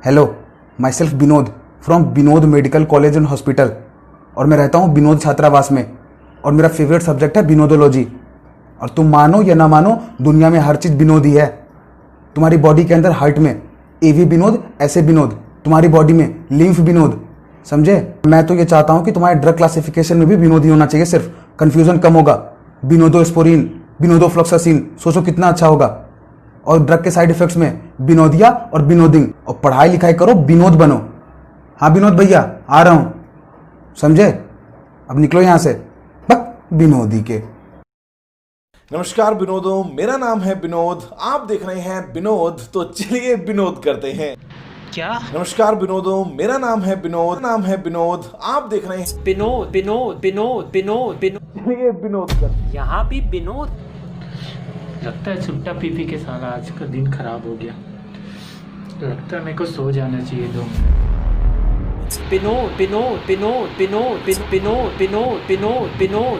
Hello, my self Vinod from Vinod medical college and hospital, और मैं रहता हूँ विनोद छात्रावास में, और मेरा फेवरेट सब्जेक्ट है विनोदोलॉजी। और तुम मानो या ना मानो, दुनिया में हर चीज़ विनोद ही है। तुम्हारी बॉडी के अंदर हार्ट में एवी विनोद, ऐसे विनोद, तुम्हारी बॉडी में लिम्फ विनोद, समझे। मैं तो ये चाहता हूँ कि तुम्हारे ड्रग क्लासिफिकेशन में भी विनोद ही होना चाहिए, सिर्फ कन्फ्यूजन कम होगा। विनोदोस्पोरिन, विनोदोफ्लोक्सासिन, सोचो कितना अच्छा होगा। और ड्रग के साइड इफेक्ट्स में विनोदिया और विनोदिंग, और पढ़ाई लिखाई करो, विनोद बनो। हाँ विनोद भैया, आ रहा हूँ, समझे। अब निकलो यहाँ से, बक विनोदी के। नमस्कार विनोदों, मेरा नाम है विनोद, आप देख रहे हैं विनोद, तो चलिए विनोद करते हैं। क्या? नमस्कार विनोदों, मेरा नाम है विनोद, आप देख रहे हैं विनोद विनोद विनोद विनोद विनोद। चलिए विनोद करते हैं। यहाँ भी विनोद। लगता है छुट्टा पी के साला आज का दिन खराब हो गया। लगता है मेरे को सो जाना चाहिए 2 मिनट। विनोद विनोद विनोद विनोद विनोद विनोद विनोद विनोद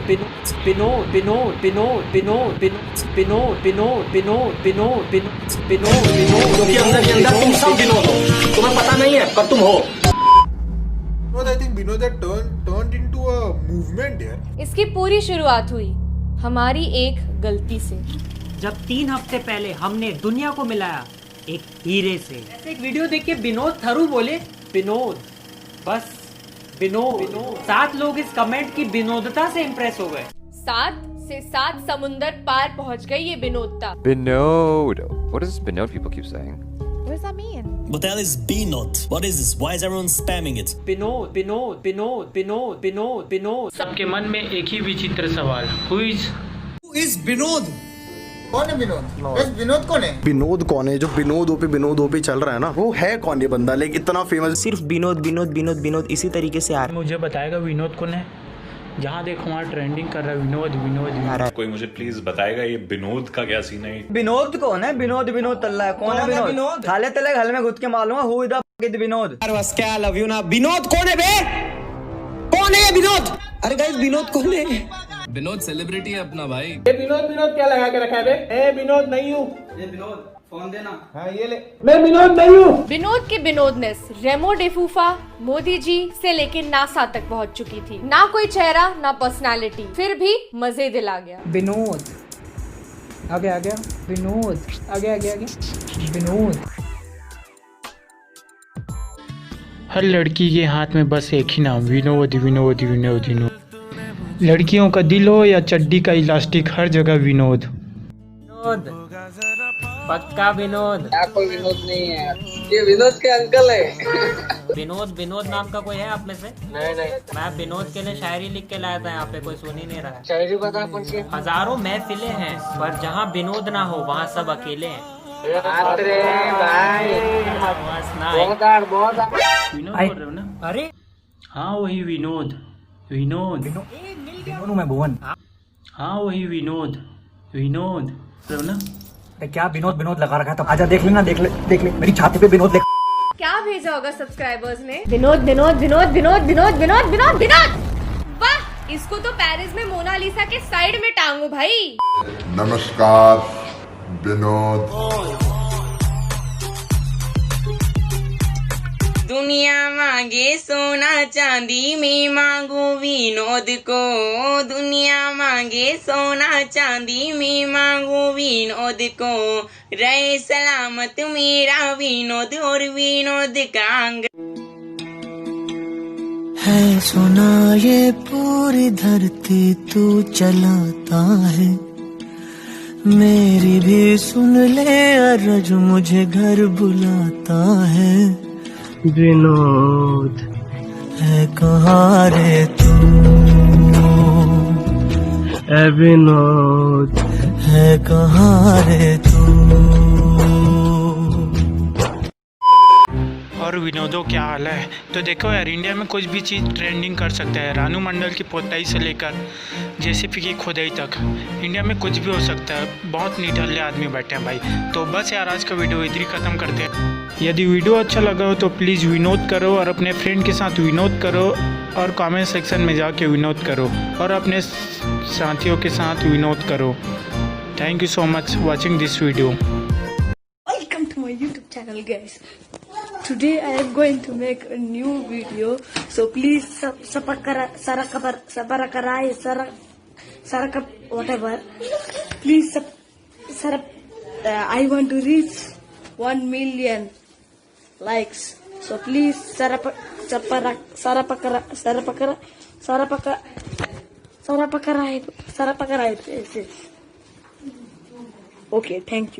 विनोद विनोद विनोद विनोद विनोद विनोद विनोद विनोद विनोद क्योंकि अंदर ही अंदर तुम सब विनोद हो, तुम्हें पता नहीं है पर तुम हो। I think Vinod had turned into a movement here. इसकी पूरी शुरुआत हुई हमारी एक गलती से, जब 3 हफ्ते पहले हमने दुनिया को मिलाया एक हीरे से। ऐसे एक वीडियो देख के विनोद थरू बोले विनोद, बस विनोद। 7 लोग इस कमेंट की विनोदता से इम्प्रेस हो गए। 7 से 7 समुंदर पार पहुंच गई ये विनोदता। Binod. What does Binod people keep saying? What does that mean? What the hell is B-Note? What is this? Why is everyone spamming it? Vinod Vinod Vinod Vinod Vinod Vinod. सबके मन में एक ही विचित्र सवाल, Who is विनोद? कौन है विनोद? बस विनोद कौन है? विनोद कौन है? जो विनोद ओपी चल रहा है ना, वो है कौन ये बंदा? लेकिन इतना फेमस सिर्फ विनोद विनोद विनोद विनोद इसी तरीके से आ रहा है। मुझे बताएगा विनोद कौन है? जहाँ देखो वहाँ ट्रेंडिंग कर रहा है विनोद विनोद विनोद। कोई मुझे प्लीज बताएगा ये विनोद का क्या सीन है? विनोद कौन है? विनोद विनोद तल्ला है। कौन है विनोद? थाले तले घर में घुस के मालूम है हु इज द विनोद। बस क्या लव यू ना। विनोद कौन है बे? कौन है ये विनोद? अरे गाइस विनोद कौन है? विनोद सेलिब्रिटी है अपना भाई। ये विनोद क्या लगा के रखा है बे? ए विनोद नहीं हूँ। ये विनोद फोन देना। हाँ ये ले। मैं विनोद नहीं हूँ। विनोद की विनोदनेस रेमो डिफूफा, मोदी जी से लेके नासा तक पहुंच चुकी थी। ना कोई चेहरा, ना पर्सनालिटी, फिर भी मजे दिला गया। विनोद आ गया विनोद आ गया विनोद। हर लड़की के हाथ में बस एक ही नाम, विनोद विनोद विनोद विनोद। लड़कियों का दिल हो या चड्डी का इलास्टिक, हर जगह विनोद। पक्का विनोद। क्या कोई विनोद नहीं है? ये विनोद के अंकल है। विनोद नाम का कोई है आप में से? नहीं। मैं विनोद के लिए शायरी लिख के लाया था, यहाँ पे कोई सुन ही नहीं रहा है। शायरी बता कौन सी? हजारों महफिलें हैं पर जहाँ विनोद ना हो वहाँ सब अकेले हैं। अरे भाई विनोद बोल रहे हो ना? अरे हाँ वही विनोद मैं भुवन। हाँ वही विनोद रहे हो ना? क्या विनोद लगा रखा था? आजा देख ले मेरी छाती पे विनोद लिख। क्या भेजा होगा सब्सक्राइबर्स ने? विनोद विनोद विनोद विनोद विनोद विनोद विनोद विनोद। वाह, इसको तो पेरिस में मोनालिसा के साइड में टांगू भाई। नमस्कार विनोद। दुनिया मांगे सोना चांदी, मैं मांगू विनोद को। दुनिया मांगे सोना चांदी, मैं मांगू विनोद को। रहे सलामत मेरा विनोद और विनोद का अंग। है सोना ये पूरी धरती तू चलाता है, मेरी भी सुन ले अरज मुझे घर बुलाता है। विनोद है कहाँ रे तू? ए विनोद है कहाँ रे तू? और विनोदों क्या हाल है? तो देखो यार, इंडिया में कुछ भी चीज़ ट्रेंडिंग कर सकता है। रानू मंडल की पोताई से लेकर जेसीपी की खुदाई तक इंडिया में कुछ भी हो सकता है। बहुत निठल्ले आदमी बैठे हैं भाई। तो बस यार, आज का वीडियो इधर ही ख़त्म करते हैं। यदि वीडियो अच्छा लगा हो तो प्लीज़ विनोद करो, और अपने फ्रेंड के साथ विनोद करो, और कमेंट सेक्शन में जाके विनोद करो, और अपने साथियों के साथ विनोद करो। Thank you so much watching this video. Welcome to my YouTube channel guys. Today I am going to make a new video, so please whatever. Please I want to reach 1 million likes. So please Okay, thank you.